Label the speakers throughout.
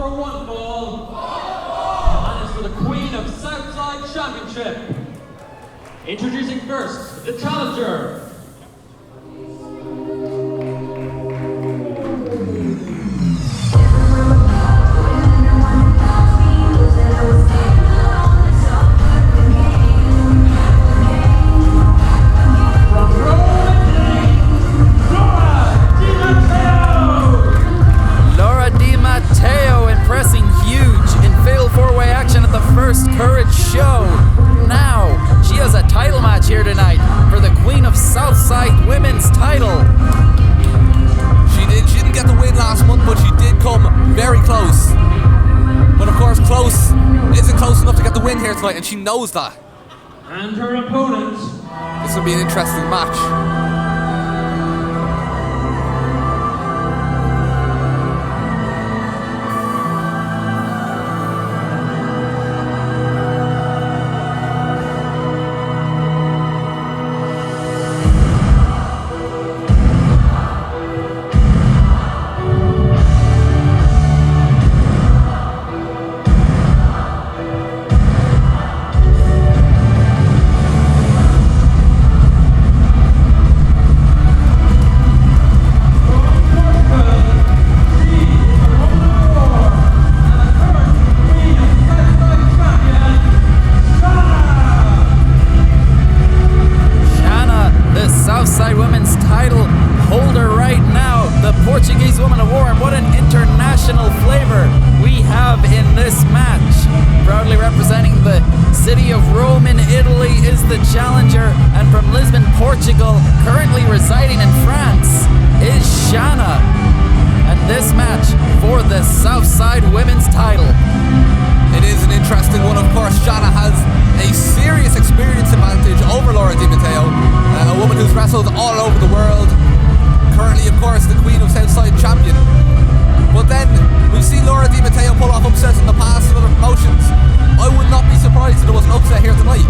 Speaker 1: for one fall. And it's for the Queen of Southside Championship. Introducing first, the challenger.
Speaker 2: Matteo impressing huge in fatal four-way action at the first Courage show. Now, she has a title match here tonight for the Queen of Southside Women's title.
Speaker 3: She didn't get the win last month, but she did come very close. But of course, close isn't close enough to get the win here tonight, and she knows that.
Speaker 1: And her opponent.
Speaker 3: This will be an interesting match.
Speaker 2: Southside Women's title holder right now, the Portuguese Woman of War, and what an international flavor we have in this match. Proudly representing the city of Rome in Italy is the challenger, and from Lisbon, Portugal, currently residing in France, is Shanna. And this match for the Southside Women's title.
Speaker 3: It is an interesting one. Of course, Shanna has a serious experience advantage over Laura Di Matteo, a woman who's wrestled all over the world. Currently, of course, the Queen of Southside champion. But then, we've seen Laura Di Matteo pull off upsets in the past in other promotions. I would not be surprised if there was an upset here tonight.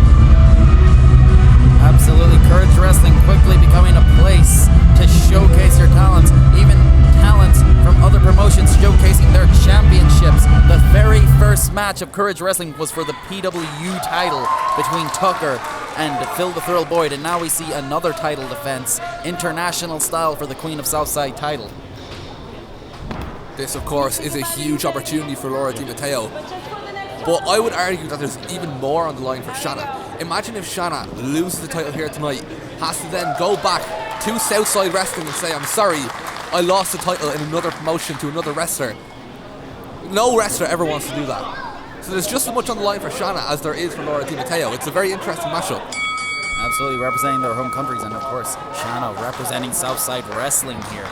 Speaker 2: Absolutely, Courage Wrestling quickly becoming a place to showcase your talents, even talents from other promotions showcasing their championships. The very first match of Courage Wrestling was for the PWU title between Tucker and Phil the Thrill Boyd, and now we see another title defense, international style, for the Queen of Southside title.
Speaker 3: This, of course, is a huge opportunity for Laura Di Matteo. But I would argue that there's even more on the line for Shanna. Imagine if Shanna loses the title here tonight, has to then go back to Southside Wrestling and say, I'm sorry, I lost the title in another promotion to another wrestler. No wrestler ever wants to do that. So there's just as much on the line for Shanna as there is for Laura Di Matteo. It's a very interesting matchup.
Speaker 2: Absolutely, representing their home countries, and of course, Shanna representing Southside Wrestling here.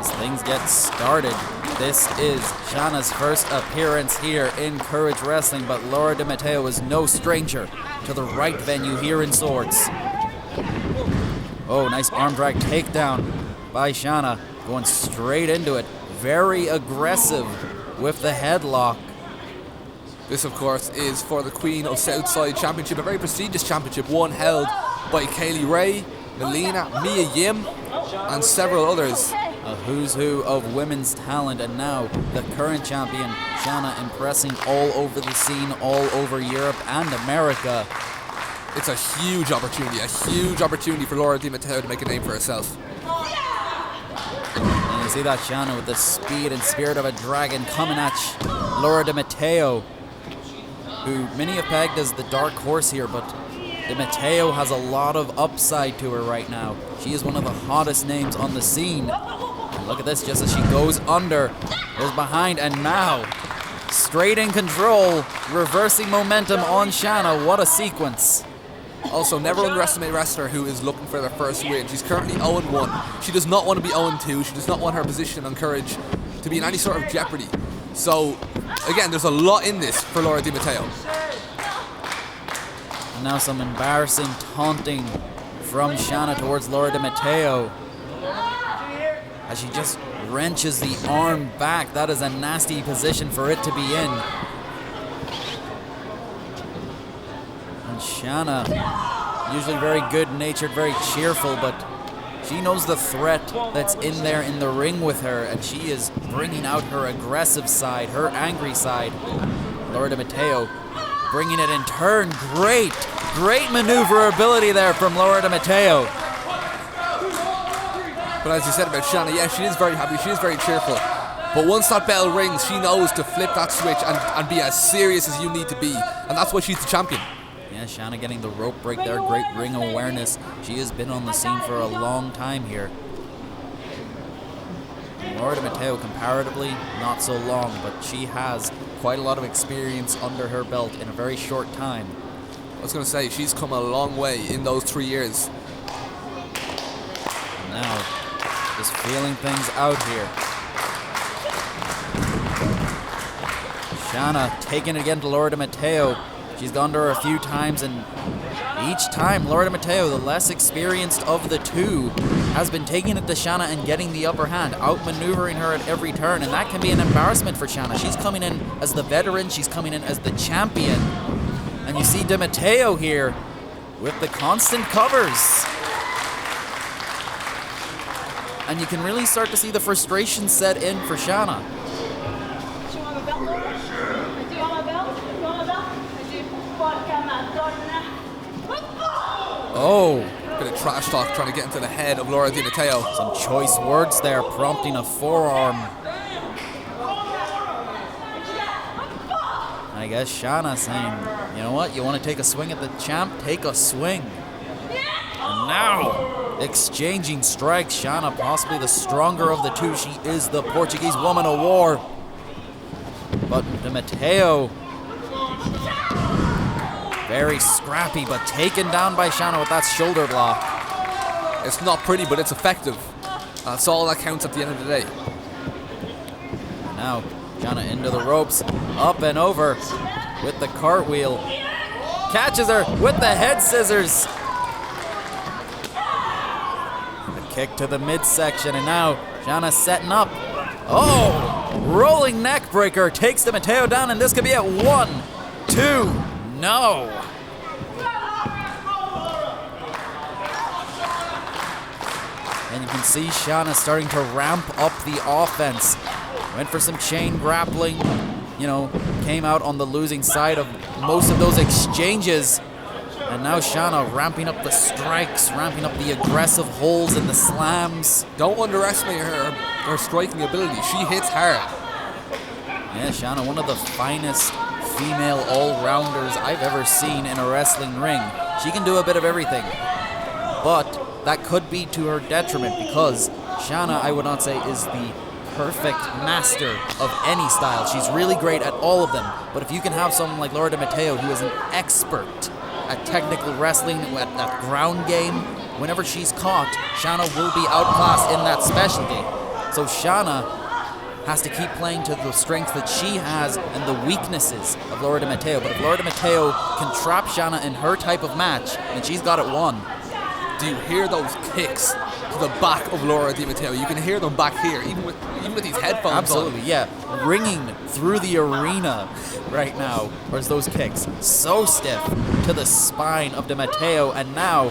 Speaker 2: As things get started, this is Shanna's first appearance here in Courage Wrestling, but Laura Di Matteo is no stranger to the Wright venue here in Swords. Oh, nice arm drag takedown by Shanna, going straight into it. Very aggressive with the headlock.
Speaker 3: This, of course, is for the Queen of Southside Championship, a very prestigious championship, one held by Kaylee Ray, Melina, Mia Yim, and several others.
Speaker 2: A who's who of women's talent, and now the current champion, Shanna, impressing all over the scene, all over Europe and America.
Speaker 3: It's a huge opportunity for Laura Di Matteo to make a name for herself.
Speaker 2: And you see that Shanna with the speed and spirit of a dragon coming at Laura Di Matteo, who many have pegged as the dark horse here, but Di Matteo has a lot of upside to her right now. She is one of the hottest names on the scene. And look at this, just as she goes under, goes behind, and now straight in control, reversing momentum on Shanna. What a sequence.
Speaker 3: Also, never underestimate a wrestler who is looking for their first win. She's currently 0-1. She does not want to be 0-2. She does not want her position on Courage to be in any sort of jeopardy. So, again, there's a lot in this for Laura Di Matteo.
Speaker 2: And now some embarrassing taunting from Shanna towards Laura Di Matteo, as she just wrenches the arm back. That is a nasty position for it to be in. And Shanna, usually very good-natured, very cheerful, but She knows the threat that's in there in the ring with her, and she is bringing out her aggressive side, her angry side. Laura Matteo bringing it in turn. Great maneuverability there from Laura Matteo.
Speaker 3: But as you said about Shanna, yeah, she is very happy, she is very cheerful. But once that bell rings, she knows to flip that switch and be as serious as you need to be. And that's why she's the champion.
Speaker 2: Yeah, Shanna getting the rope break there. Great ring awareness. She has been on the scene for a long time here. Laura Matteo, comparatively, not so long, but she has quite a lot of experience under her belt in a very short time.
Speaker 3: I was going to say, she's come a long way in those 3 years.
Speaker 2: Now, just feeling things out here. Shanna taking it again to Laura Matteo. She's gone to her a few times, and each time Laura Matteo, the less experienced of the two, has been taking it to Shanna and getting the upper hand, outmaneuvering her at every turn, and that can be an embarrassment for Shanna. She's coming in as the veteran, she's coming in as the champion. And you see Di Matteo here with the constant covers. And you can really start to see the frustration set in for Shanna.
Speaker 4: Do you want a belt, Laura? Do you want a belt? Do you want a belt?
Speaker 2: Oh,
Speaker 3: Bit of trash talk trying to get into the head of Laura Di Matteo.
Speaker 2: some choice words there prompting a forearm. I guess Shanna saying, you know what, you want to take a swing at the champ? Take a swing. And now, exchanging strikes. Shanna, possibly the stronger of the two. She is the Portuguese woman of war. But Di Matteo, very scrappy, but taken down by Shanna with that shoulder block.
Speaker 3: It's not pretty, but it's effective. That's all that counts at the end of the day.
Speaker 2: Now, Shanna into the ropes, up and over with the cartwheel. Catches her with the head scissors. The kick to the midsection, and now Shanna setting up. Oh, rolling neck breaker takes Di Matteo down, and this could be at 1, 2, no. And you can see Shanna starting to ramp up the offense. Went for some chain grappling, you know, came out on the losing side of most of those exchanges. And now Shanna ramping up the strikes, ramping up the aggressive holds and the slams.
Speaker 3: Don't underestimate her striking ability. She hits hard.
Speaker 2: Yeah, Shanna, one of the finest female all-rounders I've ever seen in a wrestling ring. She can do a bit of everything. But that could be to her detriment, because Shanna, I would not say, is the perfect master of any style. She's really great at all of them. But if you can have someone like Laura Di Matteo, who is an expert at technical wrestling, at that ground game, whenever she's caught, Shanna will be outclassed in that specialty. So Shanna has to keep playing to the strengths that she has and the weaknesses of Laura Di Matteo. But if Laura Di Matteo can trap Shanna in her type of match, then she's got it won.
Speaker 3: Do you hear those kicks to the back of Laura Di Matteo? You can hear them back here, even with these headphones
Speaker 2: Absolutely,
Speaker 3: on.
Speaker 2: yeah. Ringing through the arena right now. Where's those kicks? So stiff to the spine of Di Matteo, and now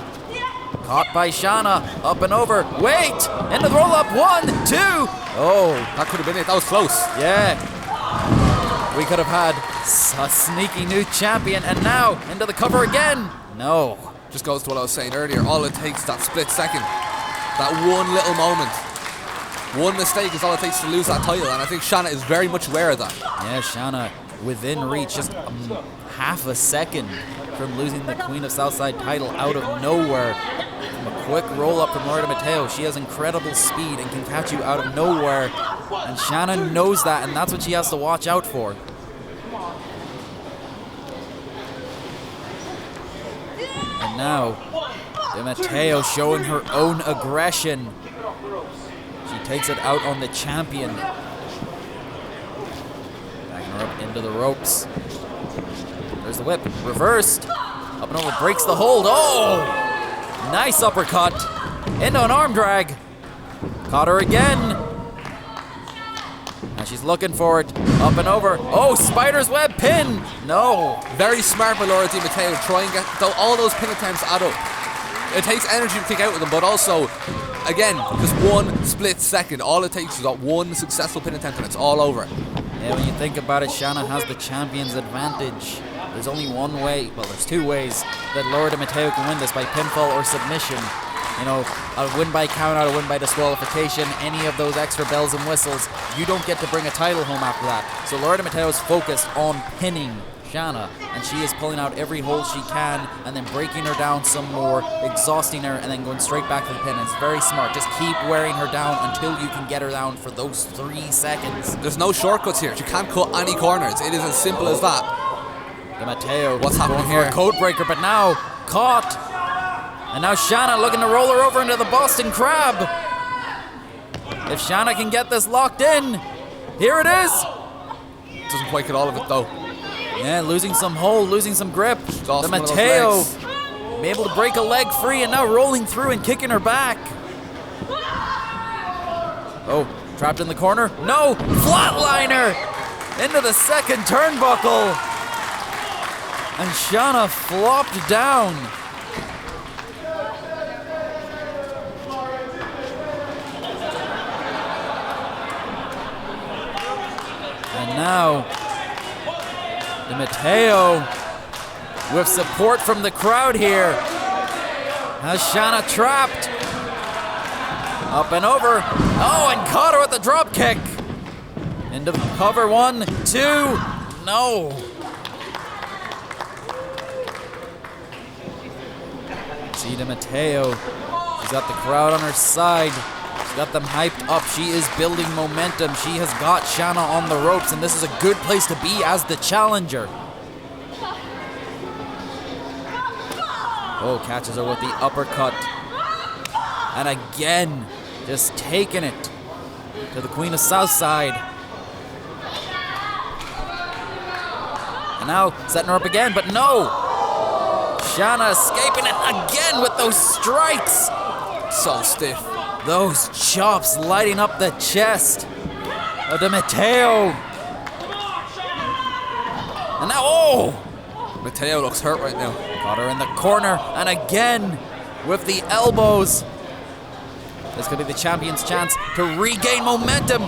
Speaker 2: caught by Shanna, up and over. Wait! Into the roll-up. 1, 2. Oh,
Speaker 3: That could have been it. That was close.
Speaker 2: yeah. We could have had a sneaky new champion, and now into the cover again. No.
Speaker 3: Just goes to what I was saying earlier. All it takes, that split second, that one little moment. One mistake is all it takes to lose that title, and I think Shanna is very much aware of that.
Speaker 2: Yeah, Shanna within reach, just half a second from losing the Queen of Southside title out of nowhere. From a quick roll-up from Laura Di Matteo. She has incredible speed and can catch you out of nowhere. And Shanna knows that, and that's what she has to watch out for. And now, Di Matteo showing her own aggression. She takes it out on the champion. Backing her up into the ropes. There's the whip. Reversed. Up and over. Breaks the hold. Oh! Nice uppercut. Into an arm drag. Caught her again. Now she's looking for it. Up and over. Oh, spider's web pin. No.
Speaker 3: Very smart by Laura Di Matteo. Try and get all those pin attempts add up. It takes energy to kick out with them, but also again, just one split second. All it takes is that one successful pin attempt and it's all over.
Speaker 2: Yeah, when you think about it, Shanna has the champion's advantage. There's only one way, well, there's two ways that Laura Matteo can win this, by pinfall or submission. You know, a win by countout, a win by disqualification, any of those extra bells and whistles, you don't get to bring a title home after that. So Laura Matteo is focused on pinning Shanna, and she is pulling out every hole she can and then breaking her down some more, exhausting her, and then going straight back to the pin. And it's very smart. Just keep wearing her down until you can get her down for those 3 seconds.
Speaker 3: There's no shortcuts here. She can't cut any corners. It is as simple as that.
Speaker 2: Matteo,
Speaker 3: what's happening
Speaker 2: here? Code breaker, but now caught. And now Shanna looking to roll her over into the Boston Crab. If Shanna can get this locked in, here it is.
Speaker 3: Doesn't quite get all of it though.
Speaker 2: Yeah, losing some hold, losing some grip. The Matteo be able to break a leg free and now rolling through and kicking her back. Oh, trapped in the corner? No, flatliner into the second turnbuckle. And Shanna flopped down. And now, the Matteo, with support from the crowd here, has Shanna trapped. Up and over. Oh, and caught her with the drop kick. Into the cover, 1, 2, no. See the Matteo, she's got the crowd on her side. She's got them hyped up. She is building momentum. She has got Shanna on the ropes, and this is a good place to be as the challenger. Oh, catches her with the uppercut. And again, just taking it to the Queen of Southside. And now setting her up again, but no! Shanna escaping it again with those strikes.
Speaker 3: So stiff.
Speaker 2: Those chops lighting up the chest of the Matteo. And now, oh!
Speaker 3: Matteo looks hurt right now.
Speaker 2: Got her in the corner, and again with the elbows. This could be the champion's chance to regain momentum.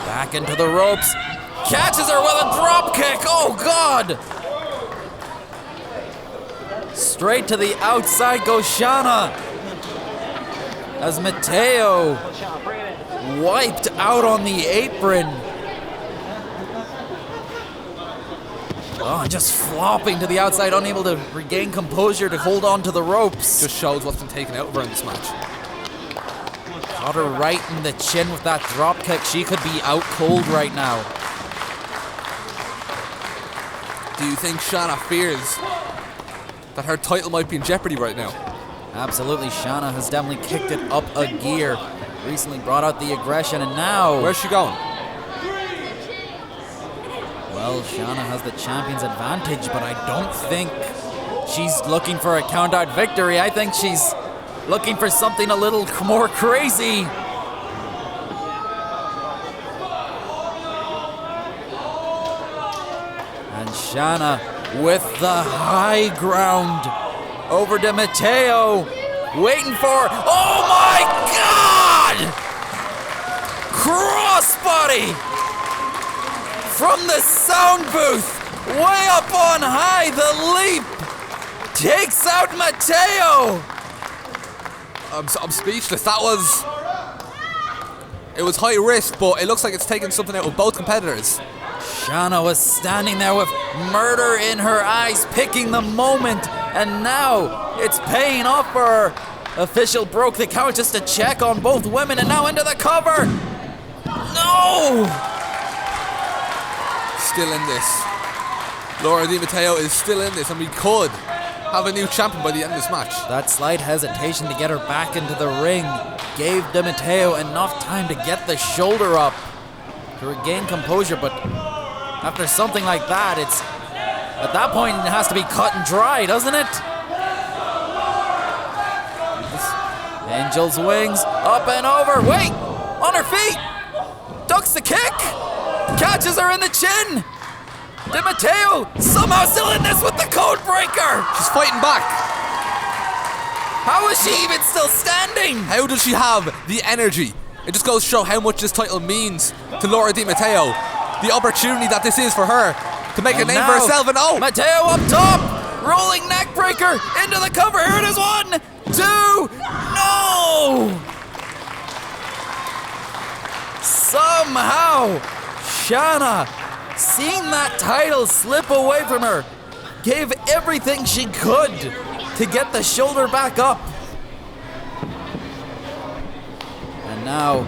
Speaker 2: Back into the ropes. Catches her with a drop kick. Oh, God! Straight to the outside goes Shanna. As Matteo wiped out on the apron. Oh, just flopping to the outside, unable to regain composure to hold on to the ropes.
Speaker 3: Just shows what's been taken out of her in this match.
Speaker 2: Got her right in the chin with that drop kick. She could be out cold right now.
Speaker 3: Do you think Shanna fears that her title might be in jeopardy right now?
Speaker 2: Absolutely. Shanna has definitely kicked it up a gear. Recently brought out the aggression, and now...
Speaker 3: Where's she going?
Speaker 2: Well, Shanna has the champion's advantage, but I don't think she's looking for a count-out victory. I think she's looking for something a little more crazy. And Shanna with the high ground over to Matteo, waiting for, oh my God! Crossbody from the sound booth, way up on high, the leap takes out Matteo.
Speaker 3: I'm speechless. That was... It was high risk, but it looks like it's taken something out of both competitors.
Speaker 2: Shanna was standing there with murder in her eyes, picking the moment, and now it's paying off for her. Official broke the count just to check on both women, and now into the cover. No!
Speaker 3: Still in this. Laura Di Matteo is still in this, and we could have a new champion by the end of this match.
Speaker 2: That slight hesitation to get her back into the ring gave Di Matteo enough time to get the shoulder up to regain composure, but after something like that, it's at that point it has to be cut and dry, doesn't it? Angel's wings, up and over, wait, on her feet, ducks the kick, catches her in the chin. Di Matteo somehow still in this with the code breaker.
Speaker 3: She's fighting back.
Speaker 2: How is she even still standing?
Speaker 3: How does she have the energy? It just goes to show how much this title means to Laura Di Matteo. The opportunity that this is for her to make a name for herself. And
Speaker 2: Matteo up top, rolling neck breaker into the cover. Here it is, 1, 2, no! Somehow, Shanna, seeing that title slip away from her, gave everything she could to get the shoulder back up. And now,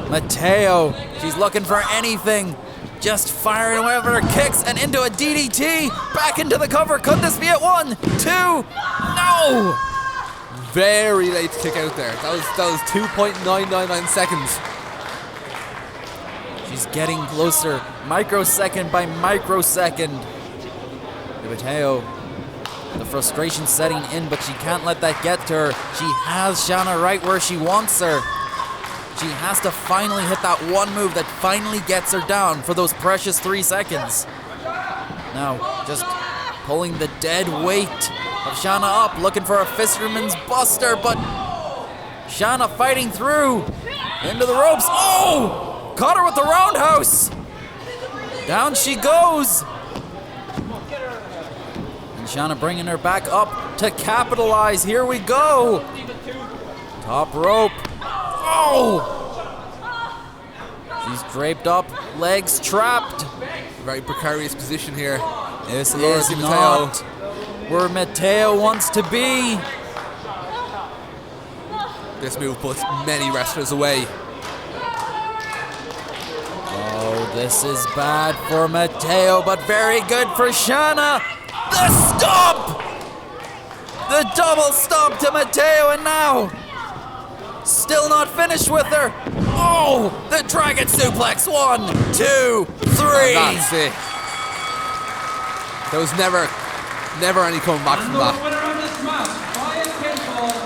Speaker 2: Matteo, she's looking for anything. Just firing away with her kicks and into a DDT. Back into the cover. Could this be it? 1, 2, no!
Speaker 3: very late to kick out there. That was 2.999 seconds.
Speaker 2: She's getting closer, microsecond by microsecond. Matteo, the frustration setting in, but she can't let that get to her. She has Shanna right where she wants her. She has to finally hit that one move that finally gets her down for those precious 3 seconds. Now, just pulling the dead weight of Shanna up, looking for a fisherman's buster, but Shanna fighting through into the ropes. Oh! Caught her with the roundhouse. Down she goes. And Shanna bringing her back up to capitalize. Here we go. Top rope. Oh! She's draped up, legs trapped.
Speaker 3: Very precarious position here.
Speaker 2: This is not where Matteo wants to be.
Speaker 3: This move puts many wrestlers away.
Speaker 2: Oh, this is bad for Matteo, but very good for Shanna. The stomp! The double stomp to Matteo, and now still not finished with her. Oh, the dragon suplex. 1, 2, 3.
Speaker 3: And that's it. There was never any coming back from
Speaker 1: And the
Speaker 3: that.
Speaker 1: winner of this match, by a pinfall,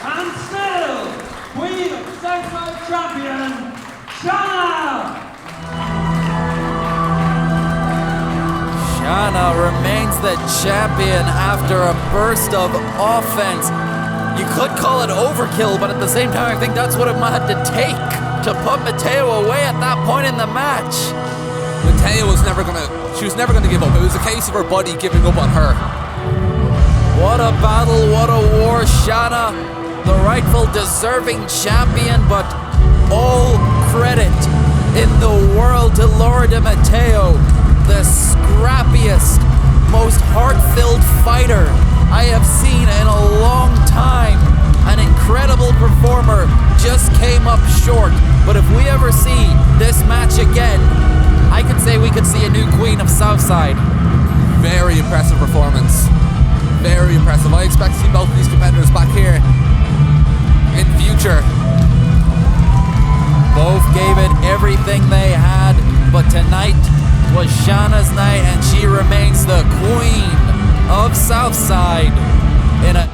Speaker 1: and still Queen of Southside Champion, Shanna!
Speaker 2: Shanna remains the champion after a burst of offense. You could call it overkill, but at the same time, I think that's what it might have to take to put Matteo away at that point in the match.
Speaker 3: Matteo was never gonna give up. It was a case of her body giving up on her.
Speaker 2: What a battle, what a war. Shanna, the rightful deserving champion, but all credit in the world to Laura Di Matteo, the scrappiest, most heart-filled fighter I have seen in a long time. An incredible performer, just came up short. But if we ever see this match again, I could say we could see a new Queen of Southside.
Speaker 3: Very impressive performance. Very impressive. I expect to see both of these competitors back here in future.
Speaker 2: Both gave it everything they had, but tonight was Shanna's night, and she remains the Queen of Southside in a